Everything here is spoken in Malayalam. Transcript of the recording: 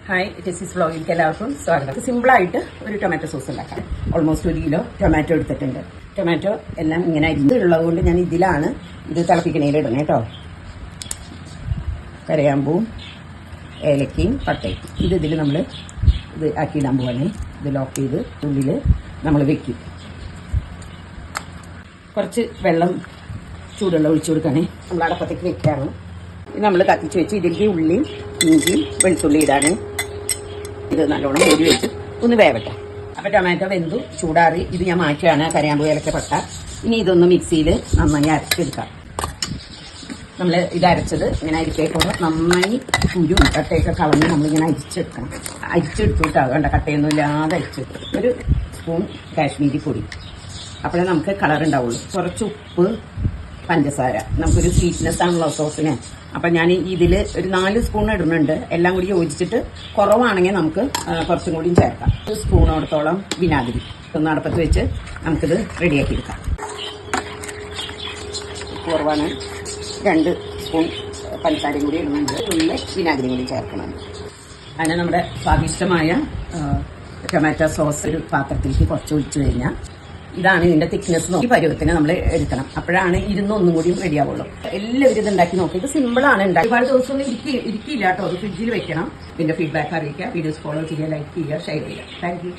ഹായ് ടെസിസ് വ്ളോഗിലേക്ക് എല്ലാവർക്കും സ്വാഗതം. സിമ്പിളായിട്ട് ഒരു ടൊമാറ്റോ സോസ് ഉണ്ടാക്കാം. ഓൾമോസ്റ്റ് 1 കിലോ ടൊമാറ്റോ എടുത്തിട്ടുണ്ട്. ടൊമാറ്റോ എല്ലാം ഇങ്ങനെ അരിഞ്ഞുള്ളത് കൊണ്ട് ഞാൻ ഇതിലാണ് ഇത് തിളപ്പിക്കണേലിടണം കേട്ടോ. കരയാമ്പൂവും ഏലക്കയും പട്ടയും ഇതിൽ നമ്മൾ ഇത് ആക്കിയിടാൻ പോവാണേ. ഇത് ലോക്ക് ചെയ്ത് ഉള്ളിൽ നമ്മൾ വെക്കും. കുറച്ച് വെള്ളം ചൂടുവെള്ളം ഒഴിച്ചു കൊടുക്കണേ. നമ്മൾ അടപ്പത്തേക്ക് വെക്കുകയാണ്. ഇത് നമ്മൾ കത്തിച്ച് വെച്ച് ഇതിലേക്ക് ഉള്ളിയും ഇഞ്ചിയും വെളുത്തുള്ളി ഇടാണ്. ഇത് നല്ലോണം മൂടി വെച്ച് ഒന്ന് വേവട്ടെ. അപ്പോൾ ടൊമാറ്റോ വെന്തു ചൂടാറി ഇത് ഞാൻ മാറ്റുകയാണ്. കരയാമ്പൂ ഏലക്ക പട്ട. ഇനി ഇതൊന്ന് മിക്സിയിൽ നന്നായി അരച്ചെടുക്കാം. നമ്മൾ ഇത് അരച്ചത് ഇങ്ങനെ അരിക്കേക്കൂടെ നന്നായി കുരും കട്ടയൊക്കെ കളഞ്ഞ് നമ്മളിങ്ങനെ അരിച്ചെടുക്കണം. അരിച്ചെടുത്തിട്ടാണ് വേണ്ട, കട്ടയൊന്നും ഇല്ലാതെ അരിച്ചെടുക്കും. ഒരു സ്പൂൺ കാശ്മീരി പൊടി, അപ്പോഴേ നമുക്ക് കളർ ഉണ്ടാവുള്ളൂ. കുറച്ച് ഉപ്പ്, പഞ്ചസാര. നമുക്കൊരു സ്വീറ്റ്നെസ് ആണല്ലോ സോസിന്. അപ്പം ഞാൻ ഇതിൽ ഒരു 4 സ്പൂൺ ഇടുന്നുണ്ട്. എല്ലാം കൂടി യോജിച്ചിട്ട് കുറവാണെങ്കിൽ നമുക്ക് കുറച്ചും കൂടിയും ചേർക്കാം. 1 സ്പൂണോടത്തോളം വിനാഗിരി ഒന്ന് അടുപ്പത്ത് വെച്ച് നമുക്കിത് റെഡിയാക്കി എടുക്കാം. കുറവാണ്. 2 സ്പൂൺ പഞ്ചസാരയും കൂടി ഇടുന്നുണ്ട്. ഉള്ളിൽ വിനാഗിരി കൂടി ചേർക്കണം. അതിന് നമ്മുടെ സ്വാദിഷ്ടമായ ടൊമാറ്റോ സോസ് ഒരു പാത്രത്തിലേക്ക് കുറച്ച് ഒഴിച്ചു കഴിഞ്ഞാൽ ഇതാണ് ഇതിന്റെ തിക്നെസ്. നോക്കി പരുവത്തിന് നമ്മൾ എടുക്കണം. അപ്പോഴാണ് ഒന്നും കൂടിയും റെഡിയാവുള്ളൂ. എല്ലാവരും ഇത് ഉണ്ടാക്കി നോക്കി. ഇത് സിമ്പിളാണ് ഉണ്ടാക്കി. ഒരുപാട് ദിവസമൊന്നും ഇരിക്കില്ല കേട്ടോ. അത് ഫ്രിഡ്ജിൽ വെക്കണം. ഇതിന്റെ ഫീഡ്ബാക്ക് അറിയിക്കുക. വീഡിയോസ് ഫോളോ ചെയ്യുക, ലൈക്ക് ചെയ്യുക, ഷെയർ ചെയ്യുക. Thank you.